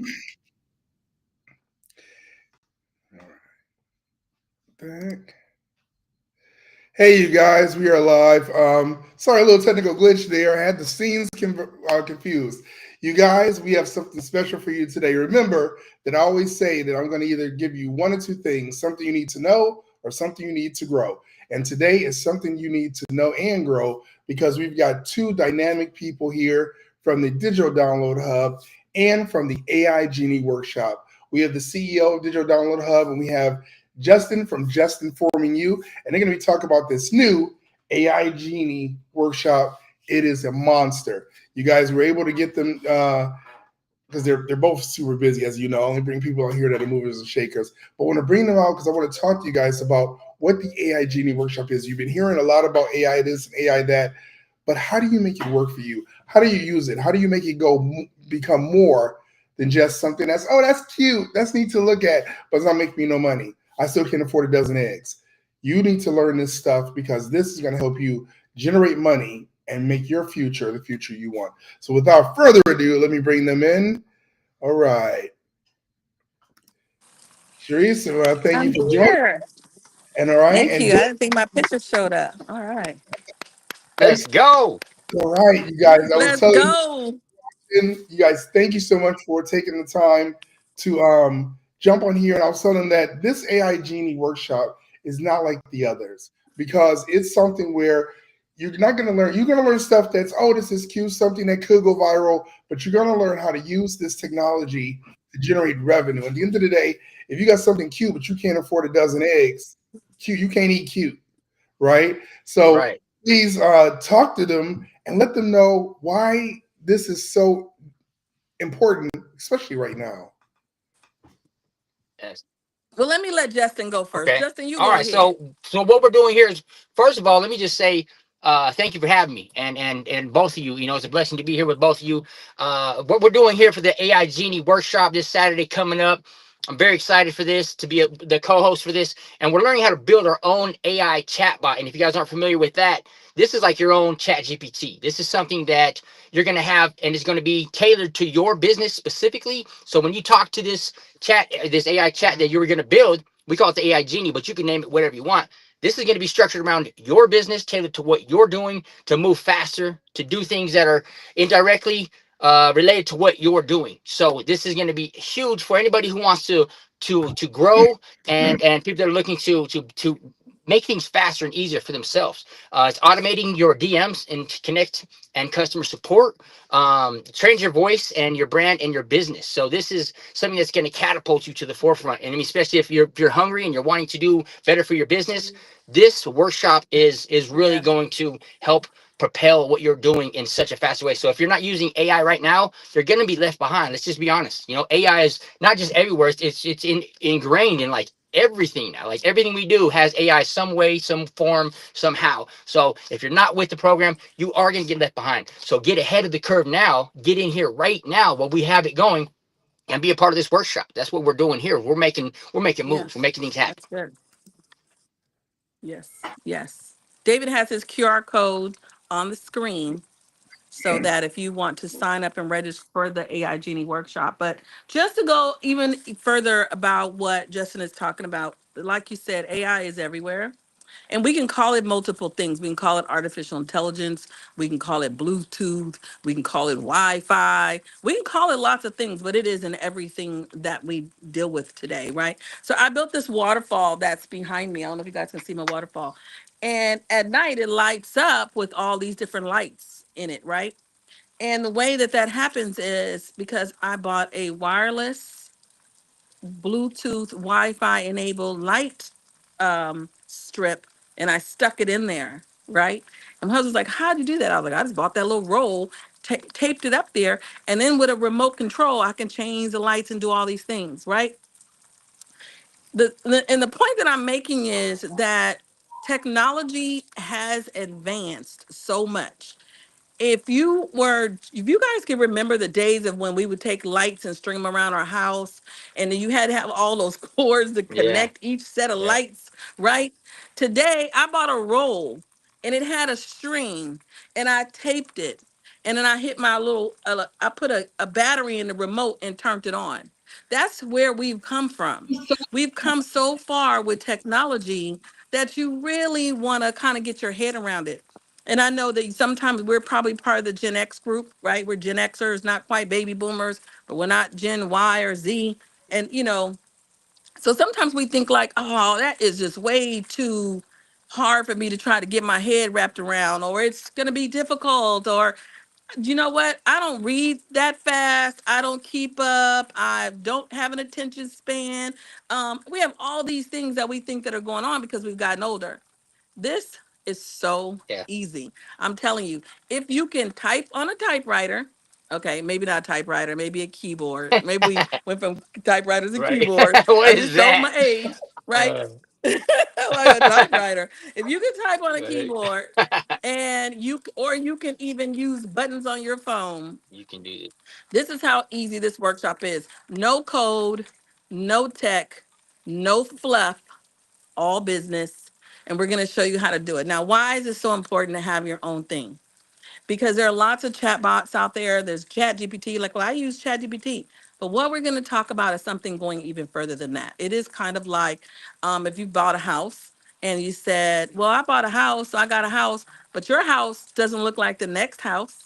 All right, back. Hey, you guys, we are live. Sorry, a little technical glitch there. I had the scenes confused. You guys, we have something special for you today. Remember that I always say that I'm going to either give you one or two things, something you need to know or something you need to grow. And today is something you need to know and grow because we've got two dynamic people here from the Digital Download Hub and from the AI Genie Workshop. We have the CEO of Digital Download Hub and we have Justin from Justin Forming You, and they're going to be talking about this new AI Genie workshop. It is a monster. You guys were able to get them because they're both super busy, as you know. I only bring people on here that are movers and shakers, but I want to bring them out because I want to talk to you guys about what the AI Genie workshop is. You've been hearing a lot about AI this and AI that, but how do you make it work for you? How do you use it? How do you make it become more than just something that's cute, that's neat to look at, but it's not making me no money. I still can't afford a dozen eggs. You need to learn this stuff because this is going to help you generate money and make your future the future you want. So without further ado, let me bring them in. All right. Sharice, thank you I'm for joining. here. And all right. Thank And you. I didn't think my picture showed up. All right. guys, Let's go. all right, you guys. I was Let's telling go. you guys, thank you so much for taking the time to jump on here. And I was telling them that this AI Genie workshop is not like the others because it's something where you're not going to learn. You're going to learn stuff that's this is cute, something that could go viral, but you're going to learn how to use this technology to generate revenue. At the end of the day, if you got something cute but you can't afford a dozen eggs, cute, you can't eat cute, right? So Right. please talk to them and let them know why this is so important, especially right now. Yes. Well, let me let Justin go first. Okay. Justin, you All go right. ahead. So what we're doing here is, first of all, let me just say thank you for having me, and both of you. You know, it's a blessing to be here with both of you. What we're doing here for the AI Genie workshop this Saturday coming up. I'm very excited for this to be the co-host for this, and we're learning how to build our own AI chatbot. And if you guys aren't familiar with that, this is like your own Chat GPT. This is something that you're going to have, and it's going to be tailored to your business specifically. So when you talk to this AI chat that you were going to build, we call it the AI Genie, but you can name it whatever you want. This is going to be structured around your business, tailored to what you're doing, to move faster, to do things that are indirectly related to what you're doing. So this is going to be huge for anybody who wants to grow, and people that are looking to make things faster and easier for themselves. It's automating your DMs and connect and customer support, change your voice and your brand and your business. So this is something that's going to catapult you to the forefront. And I mean, especially if you're hungry and you're wanting to do better for your business, this workshop is really Yeah. going to help propel what you're doing in such a fast way. So if you're not using AI right now, you're going to be left behind. Let's just be honest. You know, AI is not just everywhere. It's ingrained in like everything now. Like everything we do has AI some way, some form, somehow. So if you're not with the program, you are going to get left behind. So get ahead of the curve now. Get in here right now while we have it going, and be a part of this workshop. That's what we're doing here. We're making moves. We're Yes. making things happen. That's good. Yes. Yes. David has his QR code on the screen so that if you want to sign up and register for the AI Genie workshop. But just to go even further about what Justin is talking about, like you said, AI is everywhere. And we can call it multiple things. We can call it artificial intelligence. We can call it Bluetooth. We can call it Wi-Fi. We can call it lots of things, but it is in everything that we deal with today, right? So I built this waterfall that's behind me. I don't know if you guys can see my waterfall. And at night, it lights up with all these different lights in it, right? And the way that that happens is because I bought a wireless Bluetooth Wi-Fi enabled light strip and I stuck it in there, right? And my husband's like, "How'd you do that?" I was like, "I just bought that little roll, taped it up there, and then with a remote control, I can change the lights and do all these things, right?" And the point that I'm making is that technology has advanced so much. If you guys can remember the days of when we would take lights and string them around our house, and then you had to have all those cords to Yeah. connect each set of Yeah. lights, right? Today, I bought a roll and it had a string and I taped it. and then I hit my little, I put a battery in the remote and turned it on. That's where we've come from. We've come so far with technology that you really want to kind of get your head around it. And I know that sometimes we're probably part of the Gen X group, right? We're Gen Xers, not quite baby boomers, but we're not Gen Y or Z. And, so sometimes we think like, oh, that is just way too hard for me to try to get my head wrapped around, or it's going to be difficult, or you know what? I don't read that fast. I don't keep up. I don't have an attention span. We have all these things that we think that are going on because we've gotten older. This is so Yeah. easy. I'm telling you, if you can type on a typewriter, okay, maybe not a typewriter, maybe a keyboard. Maybe we went from typewriters to Right. keyboards. What I'm just is showing that? my age, right? Uh, Like a typewriter. If you can type on a right. keyboard and or you can even use buttons on your phone, You can do it. this is how easy this workshop is. No code, no tech, no fluff, all business. And we're going to show you how to do it. Now, why is it so important to have your own thing? Because there are lots of chat bots out there. There's Chat GPT. Like, well, I use Chat GPT. But what we're going to talk about is something going even further than that. It is kind of like if you bought a house and you said, well, I bought a house, so I got a house, but your house doesn't look like the next house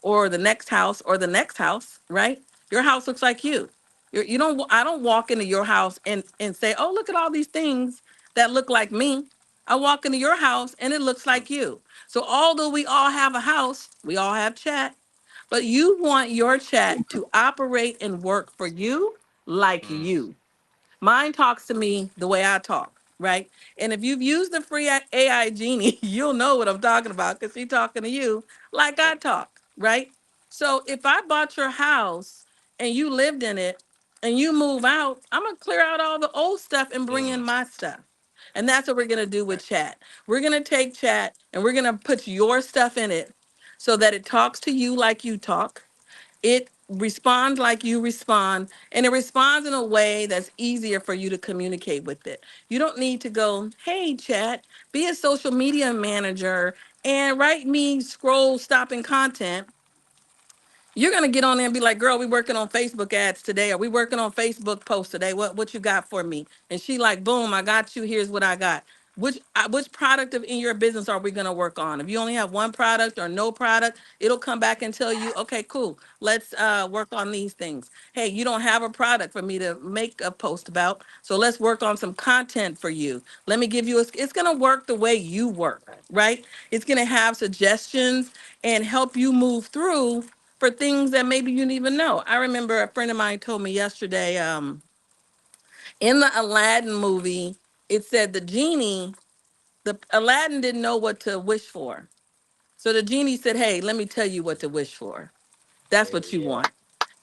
or the next house or the next house, right? Your house looks like you. You don't, I don't walk into your house and say, oh, look at all these things that look like me. I walk into your house and it looks Mm, like you. So although we all have a house, we all have chat, but you want your chat to operate and work for you like mm, you. Mine talks to me the way I talk, right? And if you've used the free AI Genie, you'll know what I'm talking about because she's talking to you like I right. talk, right? So if I bought your house and you lived in it and you move out, I'm gonna clear out all the old stuff and bring in Mm, my stuff. And that's what we're gonna do with right. chat. We're gonna take chat and we're gonna put your stuff in it so that it talks to you like you talk, it responds like you respond, and it responds in a way that's easier for you to communicate with it. You don't need to go, hey, chat, be a social media manager and write me scroll stopping content. You're gonna get on there and be like, girl, we working on Facebook ads today, or we working on Facebook posts today. What you got for me? And she like, boom, I got you. Here's what I got. Which product of in your business are we gonna work on? If you only have one product or no product, it'll come back and tell you, okay, cool, let's work on these things. Hey, you don't have a product for me to make a post about, so let's work on some content for you. Let me give you a, it's gonna work the way you work, Right. right? It's gonna have suggestions and help you move through for things that maybe you didn't even know. I remember a friend of mine told me yesterday, in the Aladdin movie, it said the Aladdin didn't know what to wish for. So the genie said, hey, let me tell you what to wish for. That's There what we you go. want.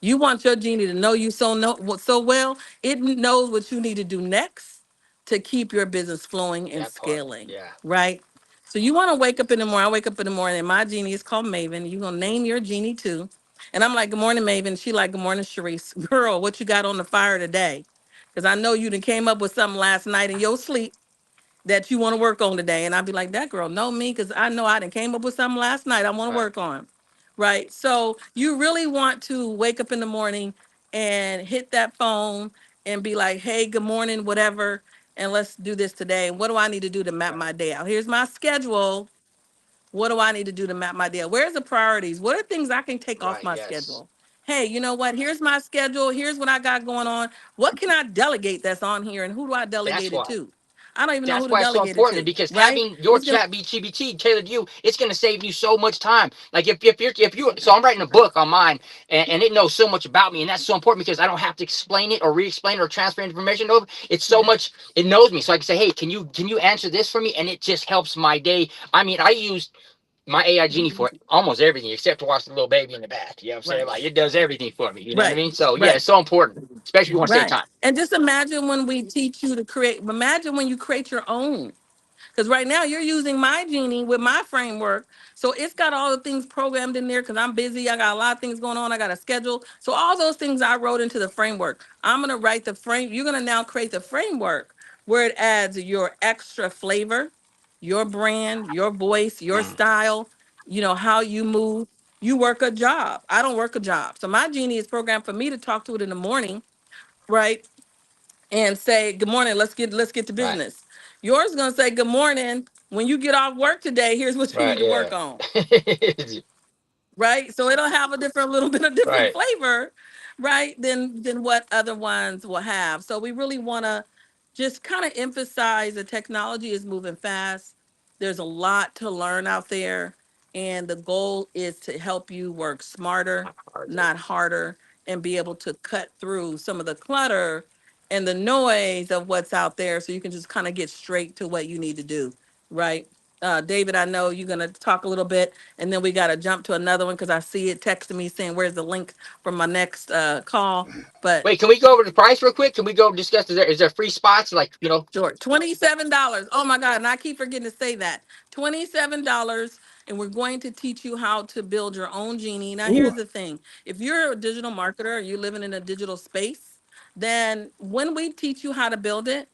You want your genie to know you so well, it knows what you need to do next to keep your business flowing and That part. scaling, Yeah. right? So you want to wake up in the morning. I wake up in the morning and my genie is called Maven. You're gonna name your genie too. And I'm like, good morning, Maven. She like, good morning, Sharice. Girl, what you got on the fire today? Because I know you done came up with something last night in your sleep that you want to work on today. And I'd be like, that girl know me because I know I done came up with something last night I want to Right. work on. Right. So you really want to wake up in the morning and hit that phone and be like, hey, good morning, whatever. And let's do this today. What do I need to do to map Right. my day out? Here's my schedule. What do I need to do to map my day out? Where's the priorities? What are things I can take off Right. my Yes. schedule? Hey, you know what? Here's my schedule. Here's what I got going on. What can I delegate that's on here? And who do I That's delegate it why. to? I don't even know That's who to why it's so delegate it important to, because right? having your It's gonna chat BGBT tailored to you, it's going to save you so much time. Like if you so I'm writing a book on mine and it knows so much about me and that's so important because I don't have to explain it or re-explain it or transfer information over. It's so yeah, much it knows me. So I can say, hey, can you answer this for me? And it just helps my day. I mean, I use my AI Genie for almost everything except to watch the little baby in the bath. You know what I'm saying? right, Like it does everything for me. You know what I right, mean? So yeah, right. it's so important, especially if you want to save Right. time. And just imagine when we teach you to create, imagine when you create your own. Because right now you're using my genie with my framework. So it's got all the things programmed in there because I'm busy. I got a lot of things going on. I got a schedule. So all those things I wrote into the framework. I'm going to write the frame. You're going to now create the framework where it adds your extra flavor, your brand, your voice, your Mm, style, how you move. you work a job. I don't work a job. So my Genie is programmed for me to talk to it in the morning, right? And say, good morning, let's get to Right. business. Yours is gonna say, good morning. When you get off work today, here's what you Right. need to work Yeah. on. Right? So it'll have a little bit of different Right. flavor, right? Than what other ones will have. So we really want to just kind of emphasize the technology is moving fast. There's a lot to learn out there, and the goal is to help you work smarter, not harder, and be able to cut through some of the clutter and the noise of what's out there so you can just kind of get straight to what you need to do, right? David, I know you're going to talk a little bit, and then we got to jump to another one because I see it texting me saying, where's the link for my next call? But Wait, can we go over the price real quick? Can we go discuss? Is there free spots? Like, you know. sure, $27. Oh my God, and I keep forgetting to say that. $27, and we're going to teach you how to build your own Genie. Now, Ooh, here's the thing. If you're a digital marketer or you're living in a digital space, then when we teach you how to build it,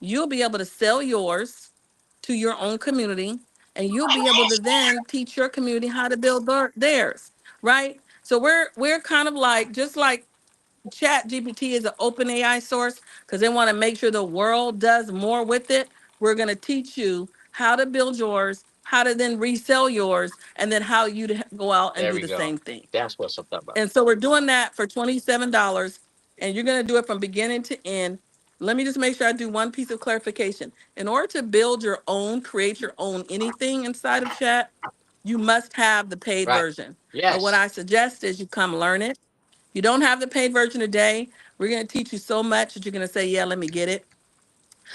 you'll be able to sell yours to your own community, and you'll be able to then teach your community how to build theirs, right? So we're kind of like, just like Chat GPT is an open AI source because they want to make sure the world does more with it. We're going to teach you how to build yours, how to then resell yours, and then how you to go out and There do we the go. same thing. That's what's up about. And so we're doing that for $27, and you're going to do it from beginning to end. Let me just make sure I do one piece of clarification. In order to build your own, create your own anything inside of chat, you must have the paid Right. version. But what Yes. I suggest is you come learn it. You don't have the paid version today. We're going to teach you so much that you're going to say, yeah, let me get it.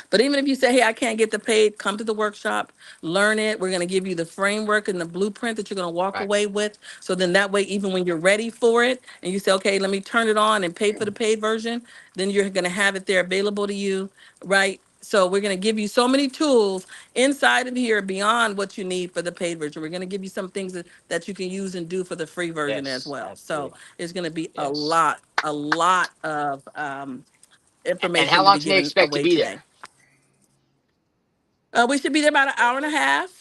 But even if you say, hey, I can't get the paid, come to the workshop, learn it. We're going to give you the framework and the blueprint that you're going to walk Right. away with. So then that way, even when you're ready for it and you say, okay, let me turn it on and pay for the paid version, then you're going to have it there available to you, right? So we're going to give you so many tools inside of here beyond what you need for the paid version. We're going to give you some things that you can use and do for the free version as Yes. well. So Absolutely. it's going to be Yes. a lot of And how information to long be can they given expect to away be there? today. We should be there about an hour and a half,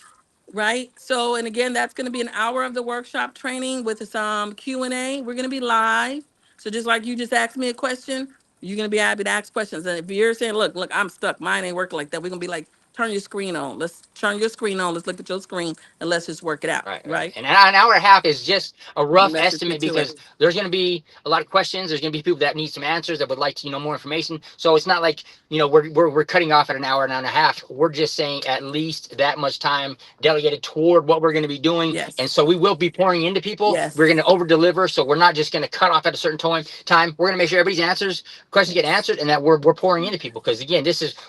right? So, and again, that's going to be an hour of the workshop training with some Q&A. We're going to be live. So just like you just asked me a question, you're going to be happy to ask questions. And if you're saying, look, I'm stuck, mine ain't working like that, we're going to be like, turn your screen on. Let's turn your screen on. Let's look at your screen and let's just work it out, Right, right. right? And an hour and a half is just a rough And let's just get estimate to it. because there's going to be a lot of questions. There's going to be people that need some answers that would like to, more information. So it's not like, we're cutting off at an hour and a half. We're just saying at least that much time delegated toward what we're going to be doing. And Yes. so we will be pouring into people. We're going Yes. to over deliver. So we're not just going to cut off at a certain time. We're going to make sure everybody's questions get answered and that we're pouring into people. Because again,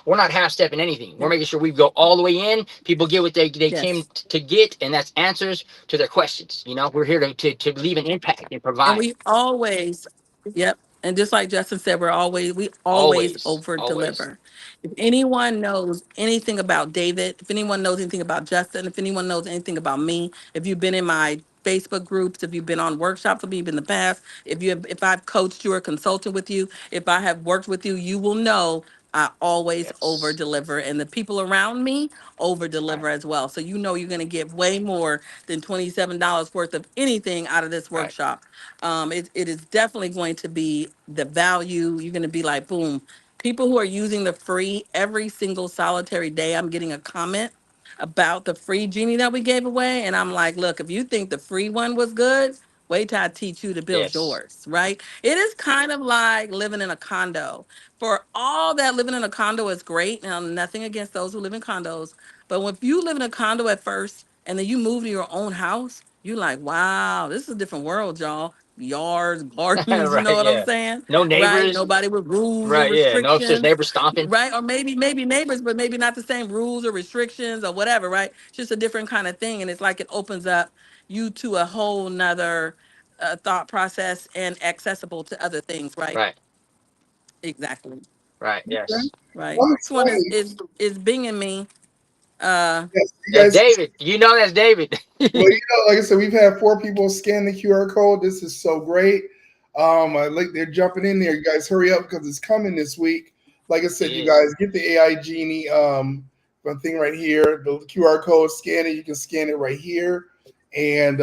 we're not half stepping anything. We're making sure we go all the way in. People get what they came Yes. to get, and that's answers to their questions. We're here to leave an impact and And provide. we always, yep. And just like Justin said, we always Always, over always. deliver. If anyone knows anything about David, if anyone knows anything about Justin, if anyone knows anything about me, if you've been in my Facebook groups, if you've been on workshops with me in the past, if I've coached you or consulted with you, if I have worked with you, you will know I always over Yes. deliver, and the people around me over Right. deliver as well. So you're going to get way more than $27 worth of anything out of this Right. workshop. It is definitely going to be the value. You're going to be like, boom. People who are using the free every single solitary day, I'm getting a comment about the free Genie that we gave away. And I'm like, look, if you think the free one was good, wait till I teach you to build Yes. yours, right? It is kind of like living in a condo. For all that, living in a condo is great. Now, nothing against those who live in condos. But if you live in a condo at first and then you move to your own house, you're like, wow, this is a different world, y'all. Yards, gardens, you know Right. what I'm Yeah. saying? No Right? neighbors. Nobody with rules or Right. Yeah. No upstairs restrictions, neighbors stomping. right? Or maybe neighbors, but maybe not the same rules or restrictions or whatever, right? It's just a different kind of thing. And it's like it opens up you to a whole nother thought process and accessible to other things, right? Right. Exactly. Right. okay. Yes. Right. Well, I'm This one excited. is binging me. Uh, Yes, you That's guys. David. That's David. Well, like I said, we've had 4 people scan the QR code. This is so great. I like they're jumping in there. You guys hurry up because it's coming this week. Like I said, It you is. guys get the AI Genie thing right here. The QR code, scan it. You can scan it right here, and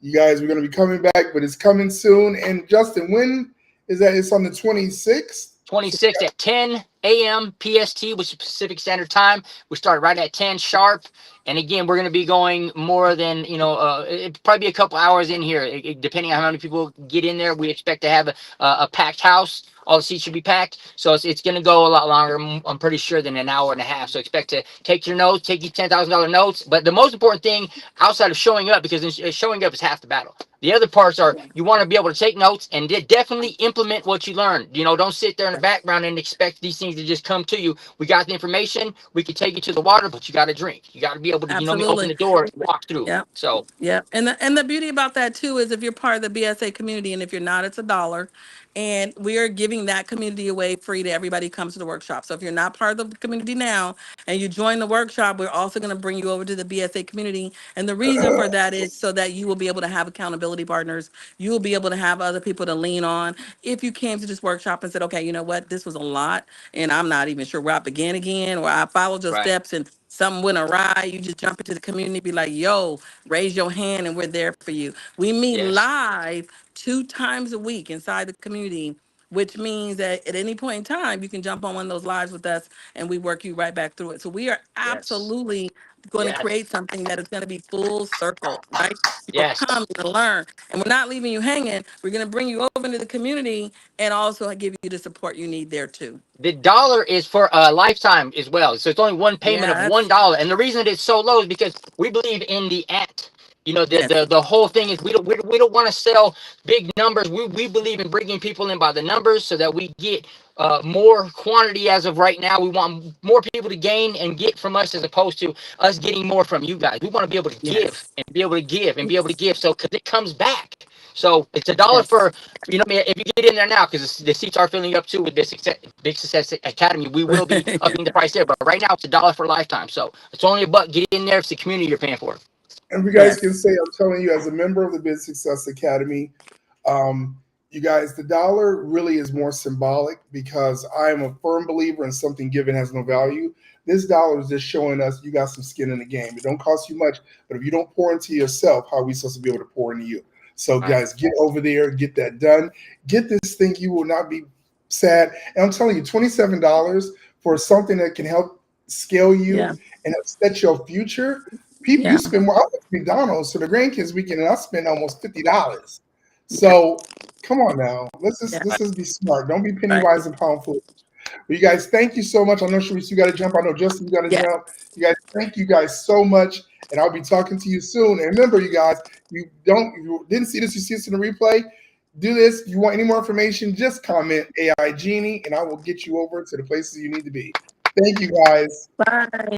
You guys, we're going to be coming back, but it's coming soon. And Justin, when is that? It's on the 26th. 26 at 10 a.m. PST, which is Pacific Standard Time. We start right at 10 sharp. And again, we're going to be going more than, it'll probably be a couple hours in here, depending on how many people get in there. We expect to have a packed house. All the seats should be packed. So it's going to go a lot longer, I'm pretty sure, than an hour and a half. So expect to take your notes, take your $10,000 notes. But the most important thing outside of showing up, because showing up is half the battle. The other parts are you want to be able to take notes and definitely implement what you learned. Don't sit there in the background and expect these things to just come to you. We got the information. We can take you to the water, but you got to drink. You got to be able to, open Absolutely. the door and walk through. Yeah. So Yeah, and the beauty about that too is if you're part of the BSA community, and if you're not, it's $1. And we are giving that community away free to everybody who comes to the workshop. So if you're not part of the community now and you join the workshop, we're also going to bring you over to the BSA community. And the reason for that is so that you will be able to have accountability partners. You will be able to have other people to lean on. If you came to this workshop and said, okay, you know what, this was a lot, and I'm not even sure where I began again, or I followed your right. steps and something went awry, you just jump into the community, be like, yo, raise your hand and we're there for you. We meet Yes. live 2 times a week inside the community, which means that at any point in time, you can jump on one of those lives with us and we work you right back through it. So we are Yes. absolutely going to Yes. create something that is going to be full circle, right? You'll Yes. come to learn, and we're not leaving you hanging. We're going to bring you over into the community and also give you the support you need there too. The $1 is for a lifetime as well. So it's only one payment of Yes. $1. And the reason it's so low is because we believe in the ant. Yes. The whole thing is we don't want to sell big numbers. We believe in bringing people in by the numbers so that we get more quantity. As of right now, we want more people to gain and get from us as opposed to us getting more from you guys. We want to be able to give Yes. and be able to give and be able to give. So because it comes back. So it's $1 Yes. for, if you get in there now, because the seats are filling up too with this Big Success Academy, we will be upping the price there. But right now it's $1 for a lifetime. So it's only $1. Get in there. It's the community you're paying for. And you guys Yes. can say, I'm telling you, as a member of the Biz Success Academy, you guys, the dollar really is more symbolic because I am a firm believer in something given has no value. This dollar is just showing us you got some skin in the game. It don't cost you much, but if you don't pour into yourself, how are we supposed to be able to pour into you? So guys, get over there, get that done. Get this thing. You will not be sad. And I'm telling you, $27 for something that can help scale you Yeah. and set your future. People, Yeah. you spend more. I went to McDonald's for the grandkids weekend, and I spent almost $50. So come on now, let's just be smart. Don't be penny wise and pound foolish. But you guys, thank you so much. I know Sharice, you got to jump. I know Justin, you got to Yeah. jump. You guys, thank you guys so much, and I'll be talking to you soon. And remember, you guys, if you didn't see this, you see this in the replay. Do this. If you want any more information, just comment AI Genie, and I will get you over to the places you need to be. Thank you, guys. Bye.